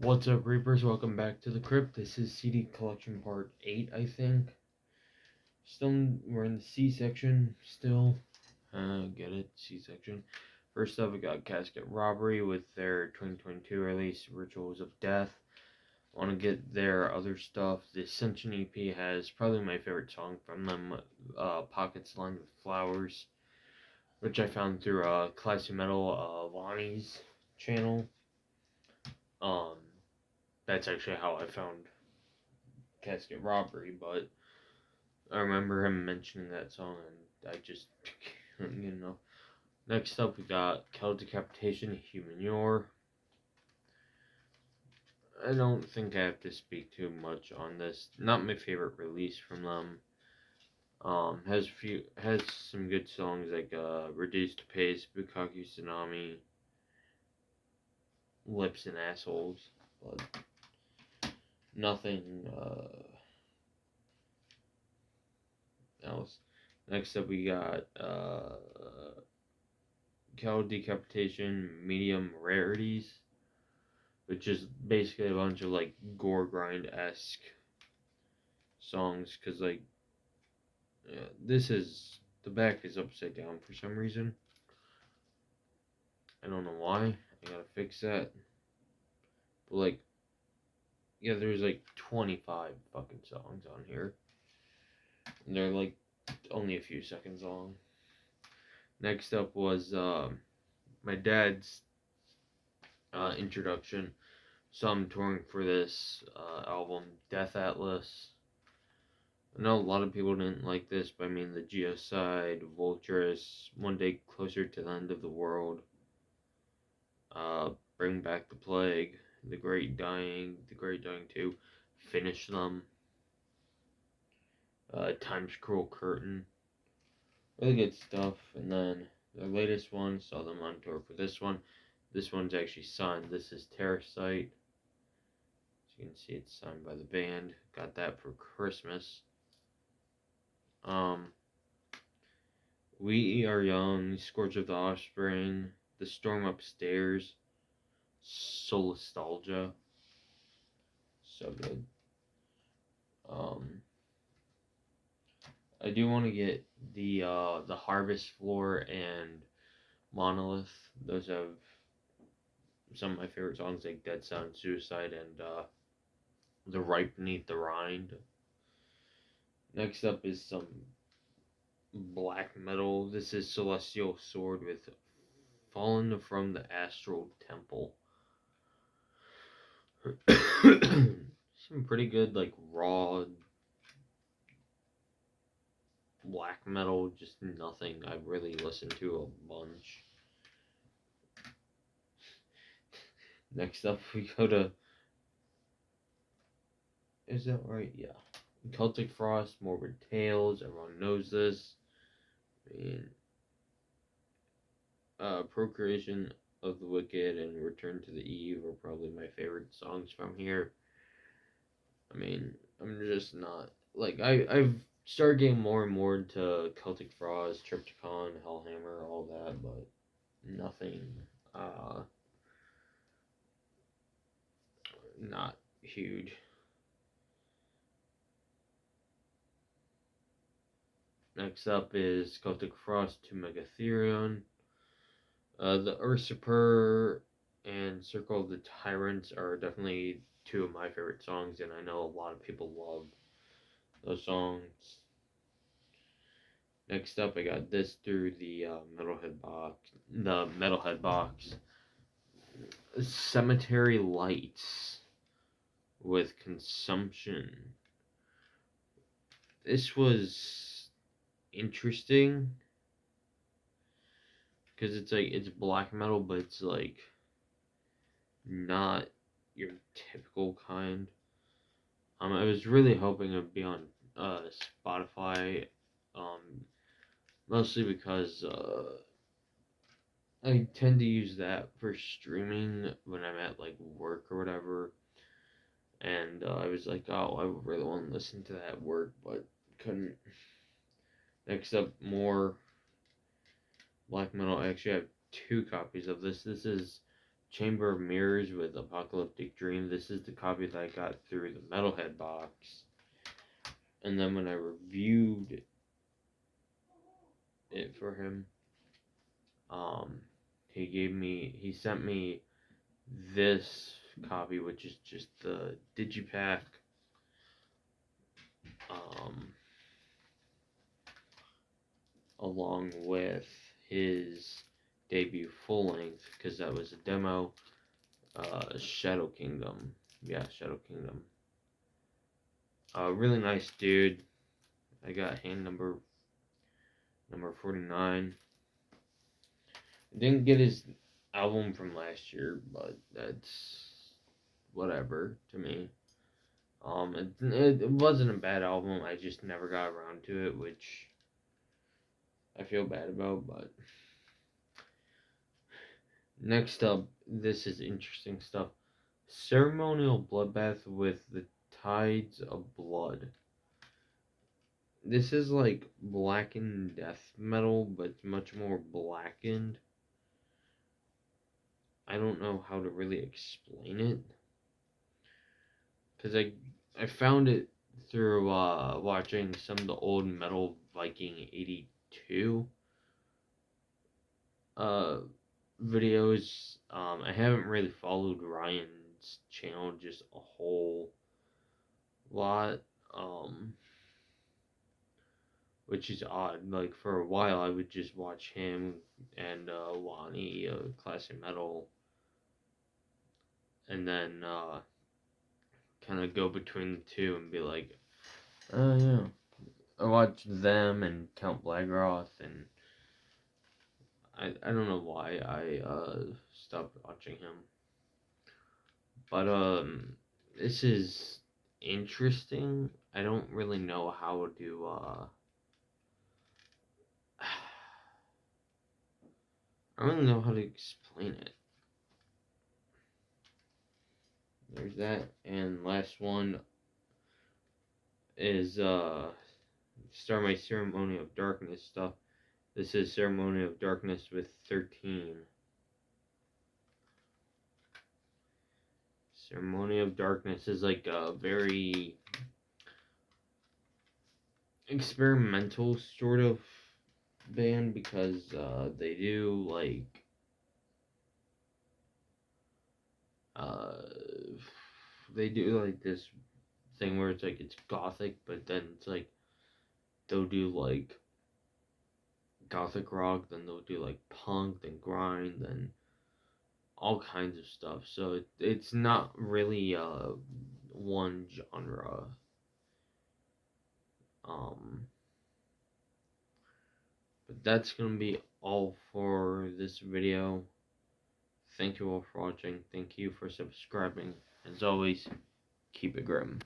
What's up, Reapers? Welcome back to the crypt. This is CD collection part 8, I think. We're in the C section still. Get it? C section. First up, we got Casket Robbery with their 2022 release, Rituals of Death. I want to get their other stuff. The Ascension EP has probably my favorite song from them, Pockets Lined with Flowers, which I found through Classy Metal, Lonnie's channel. That's actually how I found Casket Robbery, but I remember him mentioning that song, and I just, Next up, we got Kel Decapitation, Humanure. I don't think I have to speak too much on this. Not my favorite release from them. Has some good songs like Reduced to Pace, Bukkake Tsunami, Lips and Assholes, but nothing else. Next up, we got Kel Decapitation, Medium Rarities, which is basically a bunch of like gore grind-esque songs, because this is, the back is upside down for some reason. I don't know why. I gotta fix that. But there's 25 fucking songs on here, and they're only a few seconds long. Next up was my dad's introduction. So I'm touring for this album, Death Atlas. I know a lot of people didn't like this, but I mean the Geocide, Vulturous, One Day Closer to the End of the World, Bring Back the Plague, The Great Dying 2, Finish Them, Time's Cruel Curtain. Really good stuff. And then their latest one, saw them on tour for this one. This one's actually signed. This is Terrasite. As you can see, it's signed by the band. Got that for Christmas. We Are Young, Scourge of the Offspring, The Storm Upstairs, Solastalgia. So good. I do want to get the Harvest Floor and Monolith. Those have some of my favorite songs like Dead Sound Suicide and The Right Beneath the Rind. Next up is some black metal. This is Celestial Sword with Fallen from the Astral Temple. Some pretty good raw black metal, just nothing I've really listened to a bunch. Next up, we go to, is that right? Yeah. Celtic Frost, Morbid Tales, everyone knows this. I mean, Procreation of the Wicked and Return to the Eve are probably my favorite songs from here. I mean, I'm just not, I've started getting more and more into Celtic Frost, Triptychon, Hellhammer, all that, but nothing, not huge. Next up is Celtic Frost to Megatherion. The Usurper and Circle of the Tyrants are definitely two of my favorite songs, and I know a lot of people love those songs. Next up, I got this through the Metalhead box. Cemetery Lights with Consumption. This was interesting because it's black metal, but it's not your typical kind. I was really hoping it would be on Spotify, mostly because I tend to use that for streaming when I'm at work or whatever, and I was like, oh, I really want to listen to that at work, but couldn't. Next up, more black metal. I actually have 2 copies of this. This is Chamber of Mirrors with Apocalyptic Dream. This is the copy that I got through the Metalhead box. And then when I reviewed it for him, he sent me this copy, which is just the Digipack, along with his debut full length, because that was a demo, Shadow Kingdom. Yeah, Shadow Kingdom. Really nice dude. I got hand number 49. Didn't get his album from last year, but that's whatever to me. It wasn't a bad album. I just never got around to it, which I feel bad about. But next up, this is interesting stuff. Ceremonial Bloodbath with the Tides of Blood. This is like blackened death metal, but much more blackened. I don't know how to really explain it, because I found it through watching some of the old Metal Viking 82 videos. I haven't really followed Ryan's channel just a whole lot, which is odd. Like, for a while I would just watch him and Lonnie, Classic Metal, and then kind of go between the two and be like, oh yeah, I watched them and Count Blagroth, and I don't know why I stopped watching him. But this is interesting. I don't really know how to I don't really know how to explain it. There's that, and last one is Start My Ceremony of Darkness stuff. This is Ceremony of Darkness with 13. Ceremony of Darkness is like a very experimental sort of band, because they do like this thing where it's like it's gothic, but then it's like they'll do like gothic rock, then they'll do like punk, then grind, then all kinds of stuff. So it's not really one genre. But that's gonna be all for this video. Thank you all for watching. Thank you for subscribing. As always, keep it grim.